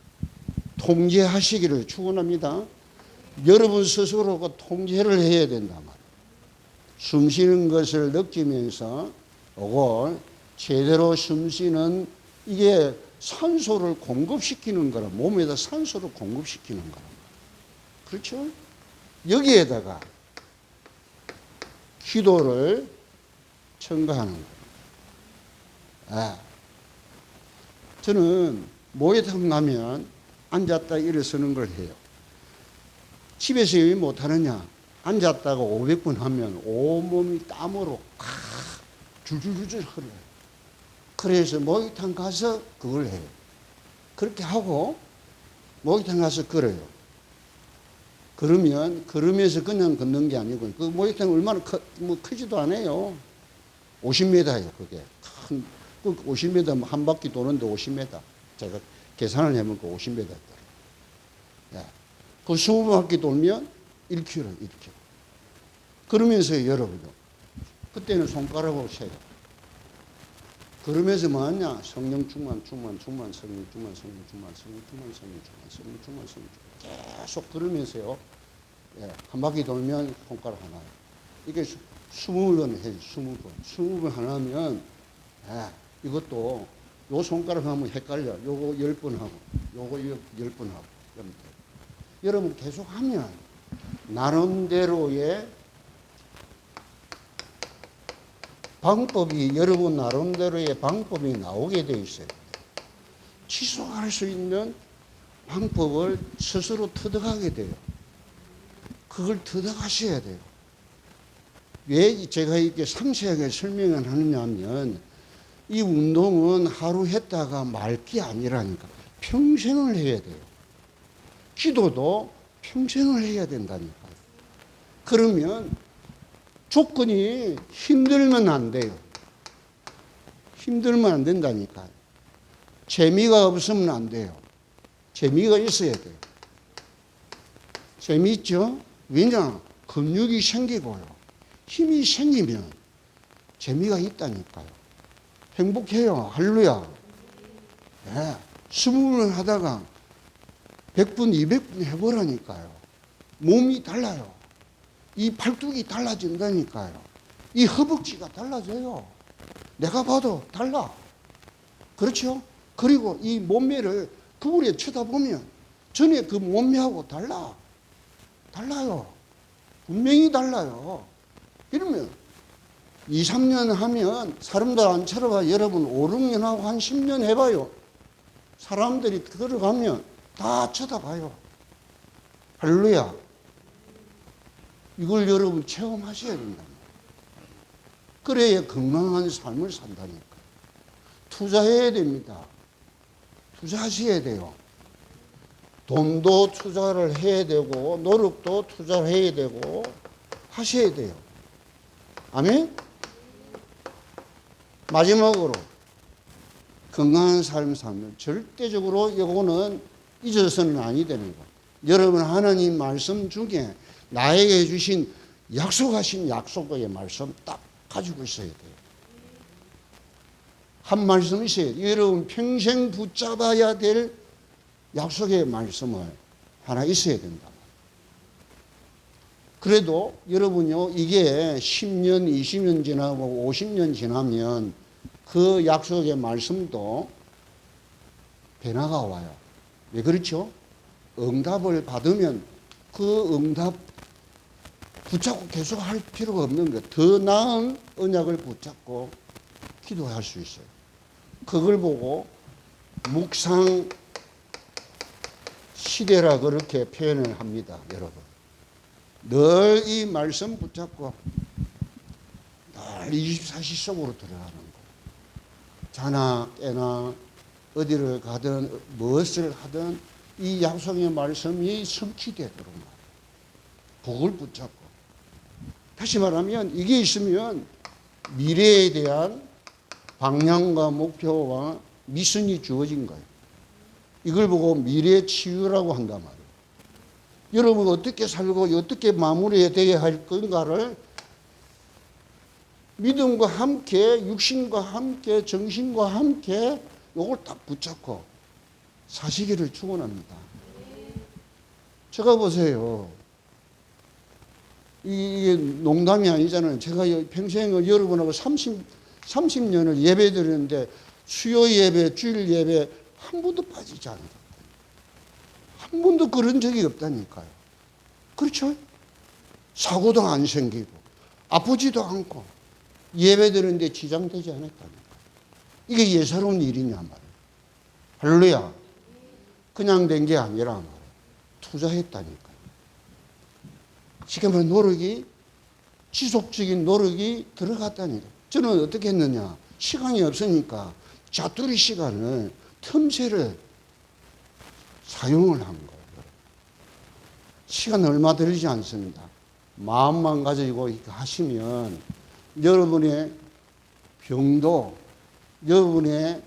A: 통제하시기를 축원합니다. 여러분 스스로가 통제를 해야 된단 말이에요. 숨 쉬는 것을 느끼면서 이걸 제대로 숨 쉬는, 이게 산소를 공급시키는 거라, 몸에다 산소를 공급시키는 거라. 그렇죠? 여기에다가 기도를 첨가하는 거예요. 아, 저는 모욕탕 가면 앉았다 일어서는 걸 해요. 집에서 왜 못하느냐? 앉았다가 500번 하면 온몸이 땀으로 줄줄줄 흘러요. 그래서 목욕탕 가서 그걸 해요. 그렇게 하고 목욕탕 가서 걸어요. 그러면 걸으면서 그냥 걷는 게 아니고, 그 목욕탕 얼마나 크지도 않아요. 50m예요, 그게. 큰, 그 50m 한 바퀴 도는데 50m. 제가 계산을 해보면 그 50m. 예. 그 20바퀴 돌면 1km, 1km. 그러면서 여러분요, 그때는 손가락으로 세요. 그러면서 뭐 하냐? 성령 충만, 성령 충만, 성령 충만, 성령 충만, 성령 충만, 성령 충만. 계속 그러면서요. 예, 한 바퀴 돌면 손가락 하나. 이게 20번 해요, 20번. 20번 하나 하면, 예, 이것도 요 손가락 하면 헷갈려. 요거 10번 하고, 요거 10번 하고. 여러분 계속 하면 나름대로의 방법이, 여러분 나름대로의 방법이 나오게 돼 있어요. 지속할 수 있는 방법을 스스로 터득하게 돼요. 그걸 터득하셔야 돼요. 왜 제가 이렇게 상세하게 설명을 하느냐 하면, 이 운동은 하루 했다가 말 게 아니라니까. 평생을 해야 돼요. 기도도 평생을 해야 된다니까요. 그러면 조건이 힘들면 안 돼요. 힘들면 안 된다니까요. 재미가 없으면 안 돼요. 재미가 있어야 돼요. 재미있죠? 왜냐? 근육이 생기고요. 힘이 생기면 재미가 있다니까요. 행복해요. 할렐루야. 네. 20분 하다가 100분, 200분 해보라니까요. 몸이 달라요. 이 팔뚝이 달라진다니까요. 이 허벅지가 달라져요. 내가 봐도 달라. 그렇죠? 그리고 이 몸매를 그물에 쳐다보면 전에 그 몸매하고 달라요. 분명히 달라요. 이러면 2, 3년 하면 사람들 안 쳐다봐. 여러분 5, 6년 하고 한 10년 해봐요. 사람들이 들어가면 다 쳐다봐요. 할렐루야. 이걸 여러분 체험하셔야 된다. 그래야 건강한 삶을 산다니까. 투자해야 됩니다. 투자하셔야 돼요. 돈도 투자를 해야 되고 노력도 투자를 해야 되고 하셔야 돼요. 아멘? 마지막으로 건강한 삶 살면 절대적으로 이거는 잊어서는 아니 되는 거. 여러분 하나님 말씀 중에 나에게 주신 약속하신 약속의 말씀 딱 가지고 있어야 돼요. 한 말씀 있어요. 여러분 평생 붙잡아야 될 약속의 말씀을 하나 있어야 된다. 그래도 여러분요, 이게 10년, 20년 지나고 50년 지나면 그 약속의 말씀도 변화가 와요. 왜 그렇죠? 응답을 받으면 그 응답 붙잡고 계속 할 필요가 없는 거예요. 더 나은 언약을 붙잡고 기도할 수 있어요. 그걸 보고 묵상 시대라 그렇게 표현을 합니다, 여러분. 늘 이 말씀 붙잡고 늘 24시 속으로 들어가는 거예요. 자나 깨나 어디를 가든 무엇을 하든 이 약속의 말씀이 성취되도록 복을 붙잡고, 다시 말하면 이게 있으면 미래에 대한 방향과 목표와 미션이 주어진 거예요. 이걸 보고 미래 치유라고 한단 말이에요. 여러분 어떻게 살고 어떻게 마무리되어야 할 건가를 믿음과 함께 육신과 함께 정신과 함께 이걸 딱 붙잡고 사시기를 축원합니다. 제가 보세요. 이게 농담이 아니잖아요. 제가 평생 여러분하고 30년을 예배 드렸는데 수요 예배, 주일 예배 한 번도 빠지지 않아요. 한 번도 그런 적이 없다니까요. 그렇죠? 사고도 안 생기고 아프지도 않고 예배 드리는데 지장되지 않았다니까요. 이게 예사로운 일이냐 말이에요. 할렐루야. 그냥 된 게 아니라 말이에요. 투자했다니까요. 지금은 노력이, 지속적인 노력이 들어갔다니까. 저는 어떻게 했느냐. 시간이 없으니까 자투리 시간을, 틈새를 사용을 한 거예요. 시간 얼마 들이지 않습니다. 마음만 가지고 하시면 여러분의 병도, 여러분의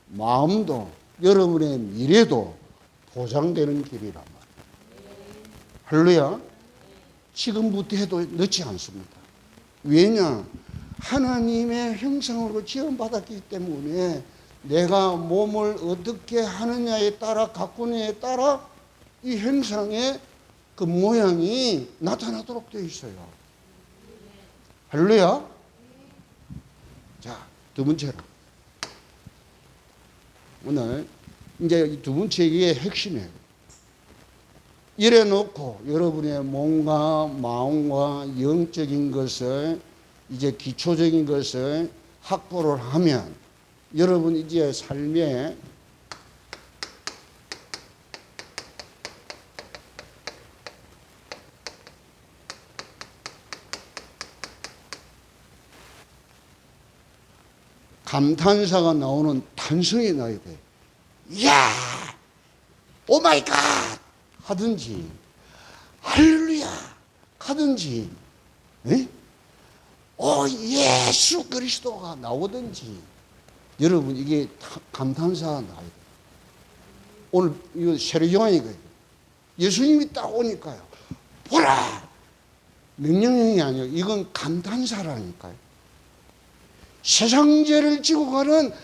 A: 마음도, 여러분의 미래도 보장되는 길이란 말이에요. 할렐루야. 지금부터 해도 늦지 않습니다. 왜냐? 하나님의 형상으로 지원받았기 때문에 내가 몸을 어떻게 하느냐에 따라, 가꾸느냐에 따라 이 형상의 그 모양이 나타나도록 되어 있어요. 할렐루야. 자, 두 번째로. 오늘 이제 두 번째 얘기의 핵심이에요. 이래 놓고 여러분의 몸과 마음과 영적인 것을, 이제 기초적인 것을 확보를 하면 여러분 이제 삶에 감탄사가 나오는 탄성이 나야 돼. 이야! 오마이갓! 하든지, 할렐루야! 하든지, 에? 오, 예수 그리스도가 나오든지, 여러분 이게 감탄사가 나야 돼. 오늘 이거 세례요한이거든요. 예수님이 딱 오니까요. 보라! 명령형이 아니에요. 이건 감탄사라니까요. 세상 죄를 지고 가는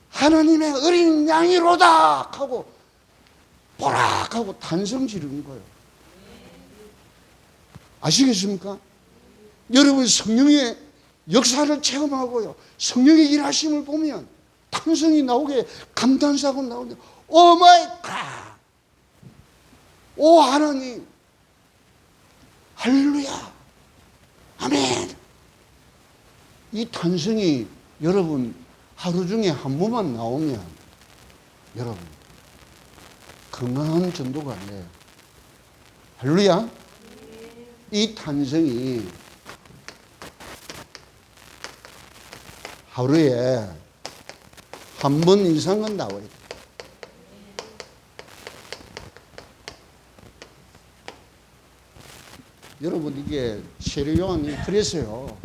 A: 하나님의 어린 양이로다 하고 보라 하고 탄성 지르는 거예요. 아시겠습니까? 여러분 성령의 역사를 체험하고요, 성령의 일하심을 보면 탄성이 나오게, 감탄사가 나오는데 오 마이 갓! 오 하나님! 할렐루야! 아멘! 이 탄성이 여러분 하루 중에 한 번만 나오면 여러분 건강한 전도가 돼요. 할렐루야! 이 탄성이 하루에 한 번 이상은 나와야 돼요. 여러분 이게 세례요한이 그랬어요.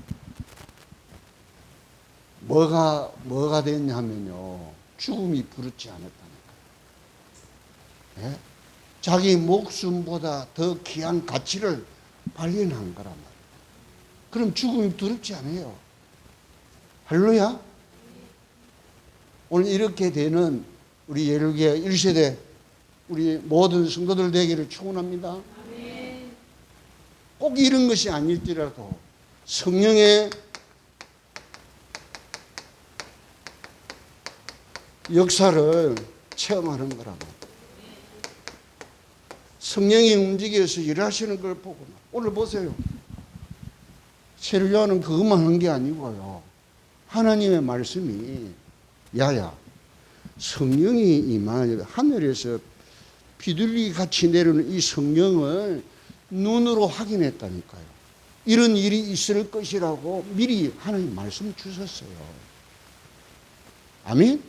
A: 뭐가 됐냐 하면요. 죽음이 부르지 않았다니까. 예? 자기 목숨보다 더 귀한 가치를 발견한 거란 말이에요. 그럼 죽음이 두렵지 않아요. 할렐루야. 오늘 이렇게 되는 우리 예루교회 1세대 우리 모든 성도들 되기를 축원합니다. 꼭 이런 것이 아닐지라도 성령의 역사를 체험하는 거라고. 성령이 움직여서 일하시는 걸 보고 오늘 보세요. 세례요한은 그것만 한 게 아니고요. 하나님의 말씀이 야야 성령이 임하여 하늘에서 비둘기 같이 내려오는 이 성령을 눈으로 확인했다니까요. 이런 일이 있을 것이라고 미리 하나님 말씀 주셨어요. 아멘?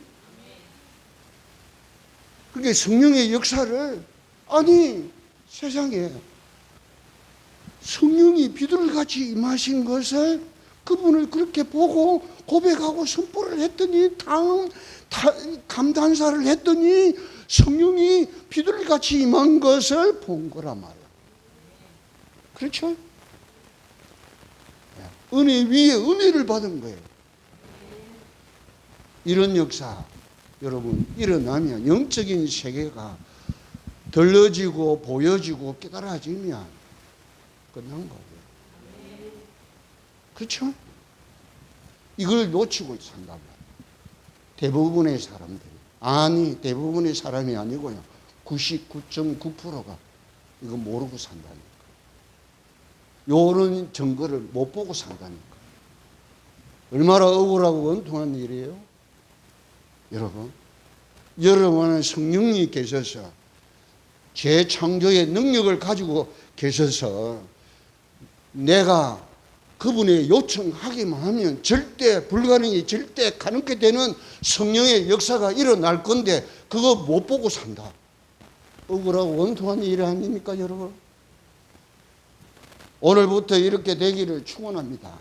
A: 그러니까 성령의 역사를 아니 세상에 성령이 비둘기같이 임하신 것을 그분을 그렇게 보고 고백하고 선포를 했더니 감탄사를 했더니 성령이 비둘기같이 임한 것을 본 거란 말이에요. 그렇죠? 은혜 위에 은혜를 받은 거예요. 이런 역사 여러분 일어나면 영적인 세계가 들려지고 보여지고 깨달아지면 끝난 거고요. 그렇죠? 이걸 놓치고 산단 말이에요. 대부분의 사람들이. 아니 대부분의 사람이 아니고요. 99.9%가 이거 모르고 산다니까. 요런 증거를 못 보고 산다니까. 얼마나 억울하고 원통한 일이에요? 여러분, 여러분은 성령이 계셔서 재창조의 능력을 가지고 계셔서 내가 그분의 요청하기만 하면 절대 불가능이 절대 가능하게 되는 성령의 역사가 일어날 건데 그거 못 보고 산다. 억울하고 원통한 일 아닙니까 여러분? 오늘부터 이렇게 되기를 축원합니다.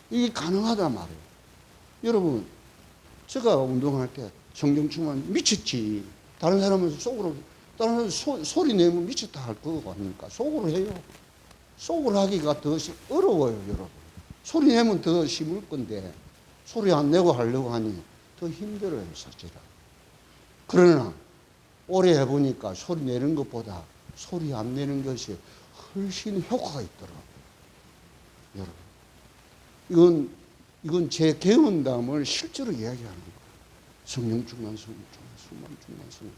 A: 이게 가능하단 말이에요. 여러분 제가 운동할 때 성령 충만 미쳤지. 다른 사람은 속으로 다른 사람 소리 내면 미쳤다 할 거고 아닙니까? 속으로 해요. 속으로 하기가 더 어려워요 여러분. 소리 내면 더 심을 건데 소리 안 내고 하려고 하니 더 힘들어요 사실은. 그러나 오래 해보니까 소리 내는 것보다 소리 안 내는 것이 훨씬 효과가 있더라고요. 여러분 이건 제 경험담을 실제로 이야기하는 거예요. 성령 충만, 성령 충만, 성령 충만.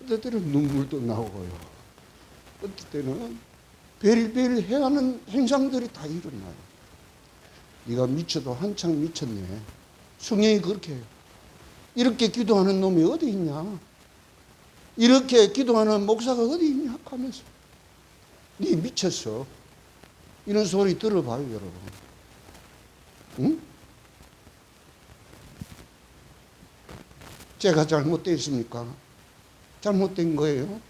A: 어떨 때는 눈물도 나오고요. 어떨 때는 별별 해하는 행상들이 다 일어나요. 네가 미쳐도 한창 미쳤네. 성령이 그렇게 해요. 이렇게 기도하는 놈이 어디 있냐? 이렇게 기도하는 목사가 어디 있냐? 하면서 네 미쳤어. 이런 소리 들어봐요 여러분. 응? 제가 잘못되어 있습니까? 잘못된 거예요.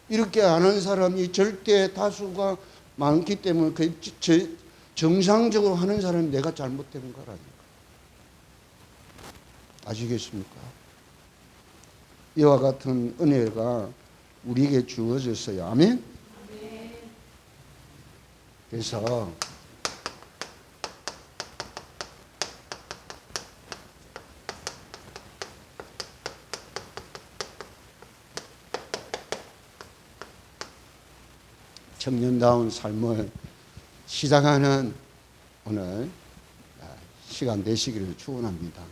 A: 이렇게 아는 사람이 절대 다수가 많기 때문에 정상적으로 하는 사람이 내가 잘못된 거라니까. 아시겠습니까? 이와 같은 은혜가 우리에게 주어졌어요. 아멘? 그래서 청년다운 삶을 시작하는 오늘 시간 되시기를 축원합니다.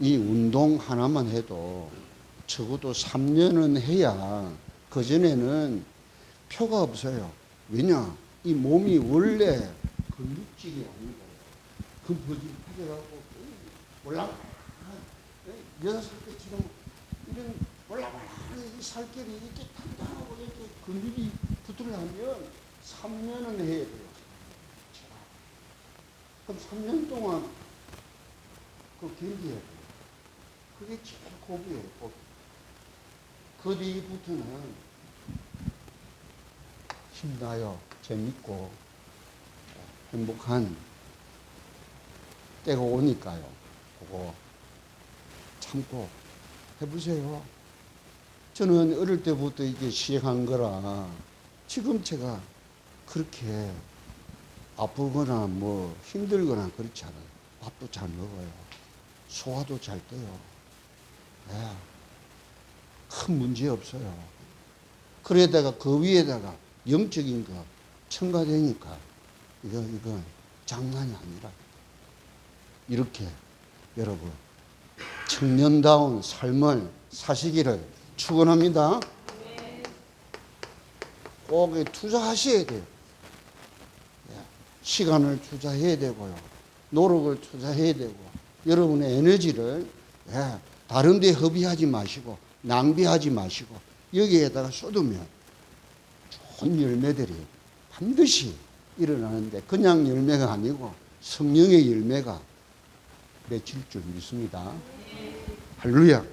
A: 이 운동 하나만 해도 적어도 3년은 해야 그전에는 표가 없어요. 왜냐? 이 몸이 원래 근육질이 아니고 근퍼질해져갖고 올라가 6살 때처럼 이런 올라가는 이 살결이 이렇게 단단하고 이렇게 근육이 붙으려면 3년은 해야 돼요. 그럼 3년 동안 그 견디해야 돼요. 그게 제일 고비예요. 고비. 그 뒤부터는 힘나요. 재밌고 행복한 때가 오니까요. 그거 참고 해보세요. 저는 어릴 때부터 이게 시행한 거라 지금 제가 그렇게 아프거나 뭐 힘들거나 그렇지 않아요. 밥도 잘 먹어요. 소화도 잘 돼요. 네. 큰 문제 없어요. 그러다가 그 위에다가 영적인 거 첨가되니까 이건 장난이 아니라 이렇게 여러분 청년다운 삶을 사시기를 축원합니다. 꼭 투자하셔야 돼요. 시간을 투자해야 되고요. 노력을 투자해야 되고 여러분의 에너지를 다른 데 허비하지 마시고 낭비하지 마시고 여기에다가 쏟으면 좋은 열매들이 반드시 일어나는데 그냥 열매가 아니고 성령의 열매가 맺힐 줄 믿습니다. 할렐루야.